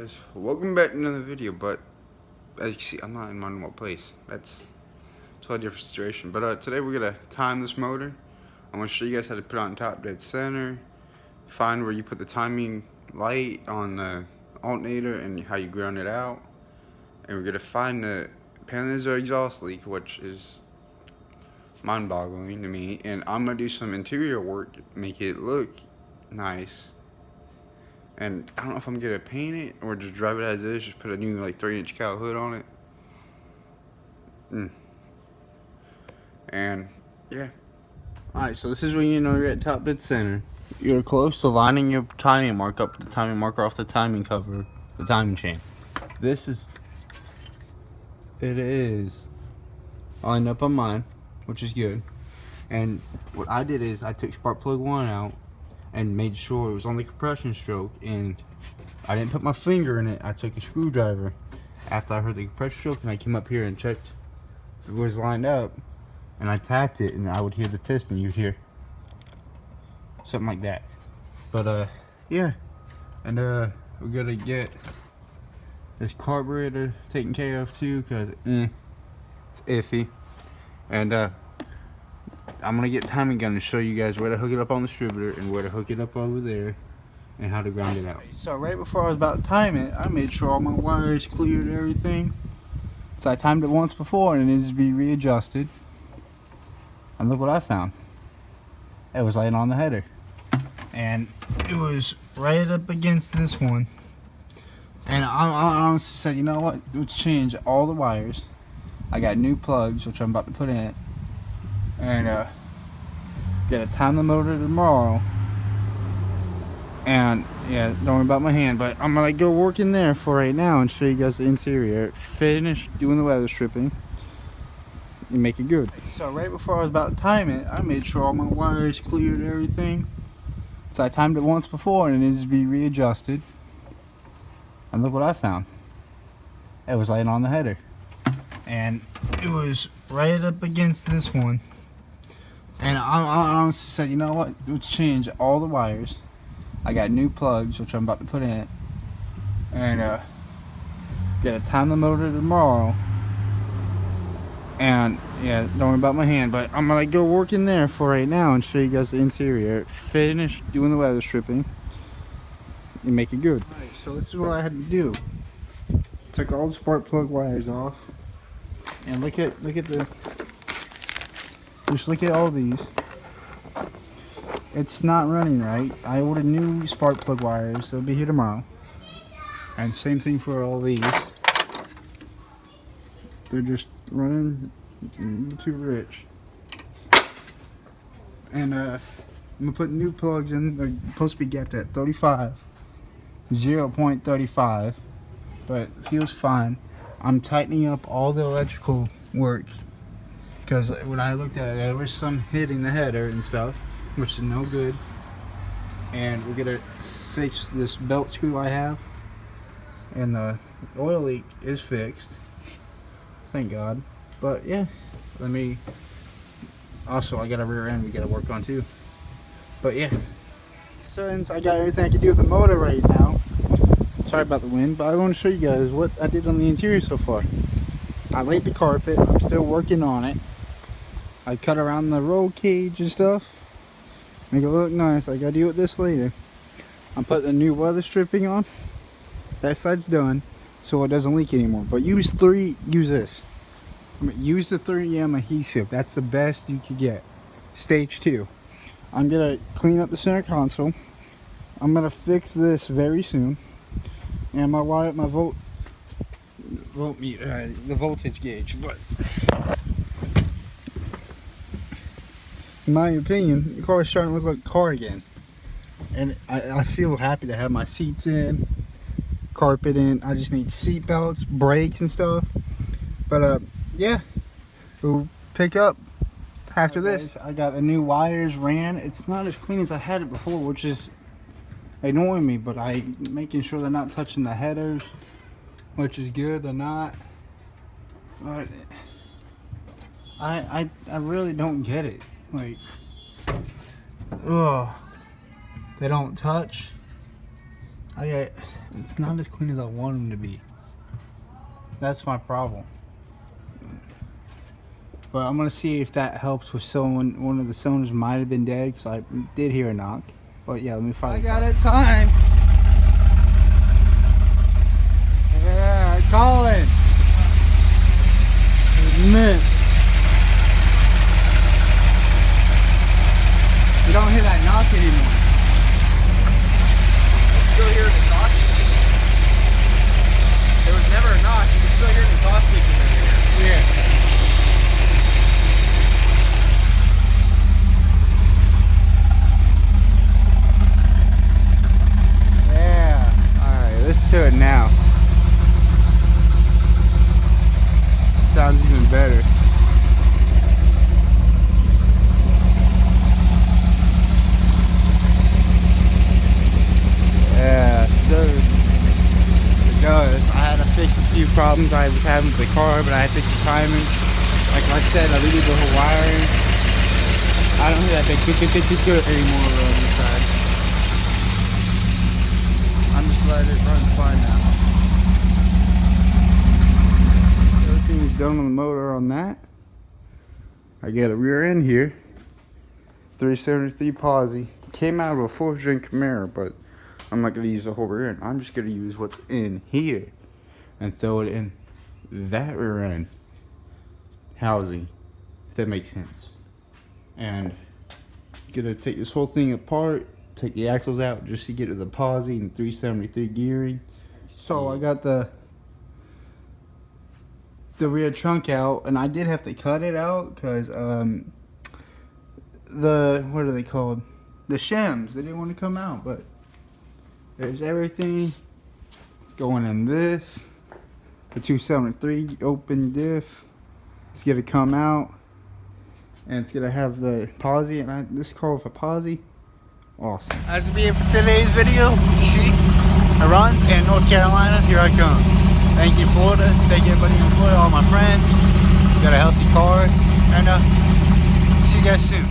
guys, welcome back to another video. But as you can see, I'm not in my normal place. That's a totally different situation. But today we're gonna time this motor. I'm gonna show you guys how to put it on top dead center, find where you put the timing light on the alternator and how you ground it out, and we're gonna find the panels or exhaust leak, which is mind-boggling to me. And I'm gonna do some interior work, make it look nice. And I don't know if I'm gonna paint it or just drive it as is, just put a new like 3-inch cowl hood on it. And yeah. Alright, so this is when you know you're at top dead center. You're close to lining your timing mark up, the timing marker off the timing cover, the timing chain. It is lined up on mine, which is good. And what I did is I took spark plug 1 out and made sure it was on the compression stroke, and I didn't put my finger in it. I took a screwdriver after I heard the compression stroke, and I came up here and checked if it was lined up, and I tapped it, and I would hear the piston. You'd hear something like that. But yeah, and we're gonna get this carburetor taken care of too, because it's iffy. And I'm gonna get timing gun and show you guys where to hook it up on the distributor and where to hook it up over there and how to ground it out. So right before I was about to time it, I made sure all my wires cleared and everything. So I timed it once before and it needs to be readjusted. And look what I found. It was laying on the header. And it was right up against this one. And I honestly said, you know what? Let's change all the wires. I got new plugs, which I'm about to put in it. And gotta time the motor tomorrow. And yeah, don't worry about my hand, but I'm gonna go work in there for right now and show you guys the interior. Finish doing the weather stripping and make it good. So right before I was about to time it, I made sure all my wires cleared and everything. So I timed it once before and it needs to be readjusted. And look what I found. It was laying on the header. And it was right up against this one. And I honestly said, you know what? Let's change all the wires. I got new plugs, which I'm about to put in it. And gotta time the motor tomorrow. And yeah, don't worry about my hand, but I'm gonna go work in there for right now and show you guys the interior. Finish doing the weather stripping and make it good. Alright, so this is what I had to do. Took all the spark plug wires off. And look at just look at all these. It's not running right. I ordered new spark plug wires. They'll be here tomorrow. And same thing for all these. They're just running too rich. And I'm gonna put new plugs in. They're supposed to be gapped at 35, 0.35, but it feels fine. I'm tightening up all the electrical work because when I looked at it, there was some hitting the header and stuff, which is no good. And we're gonna fix this belt screw I have, and the oil leak is fixed, thank God. But yeah, also I got a rear end we gotta work on too. But yeah, since I got everything I can do with the motor right now, sorry about the wind, but I want to show you guys what I did on the interior so far. I laid the carpet. I'm still working on it. I cut around the roll cage and stuff, make it look nice. I gotta deal with this later. I'm putting the new weather stripping on. That side's done, so it doesn't leak anymore. But use this. Use the 3M adhesive. That's the best you could get. Stage 2. I'm gonna clean up the center console. I'm gonna fix this very soon. And my wire, my the voltage gauge. But in my opinion, the car is starting to look like a car again. And I feel happy to have my seats in, carpet in. I just need seat belts, brakes and stuff. But yeah, we'll pick up after this. I got the new wires ran. It's not as clean as I had it before, which is annoying me, but I'm making sure they're not touching the headers, which is good. They're not. But I really don't get it. Like, ugh, they don't touch. It's not as clean as I want them to be. That's my problem. But I'm gonna see if that helps with someone. One of the cylinders might have been dead because I did hear a knock. But yeah, let me find. I got it. Time. Yeah, Colin. Admit. You don't hear that knock anymore. Still hear the knock? There was never a knock. You can still hear the exhaust leaking in here. Yeah. Let's do it now. Sounds even better. Yeah, so it does. I had to fix a few problems I was having with the car, but I had to fix the timing. Like I said, I redid the whole wiring. I don't hear that big anymore on this side. I'm just glad it runs fine now. Everything is done on the motor on that. I got a rear end here. 373 posi. Came out of a 4th-gen Camaro, but I'm not going to use the whole rear end. I'm just going to use what's in here and throw it in that rear end housing, if that makes sense. And gonna take this whole thing apart, take the axles out just to get to the posi and 373 gearing. So I got the rear trunk out, and I did have to cut it out because the, what are they called, the shims, they didn't want to come out. But there's everything. It's going in this, the 273 open diff. It's gonna come out, and it's gonna have the posi, and this car with a posi. Awesome. That's be it for today's video. She runs in North Carolina. Here I come. Thank you, Florida. Thank you, everybody in Florida, all my friends. Got a healthy car, and see you guys soon.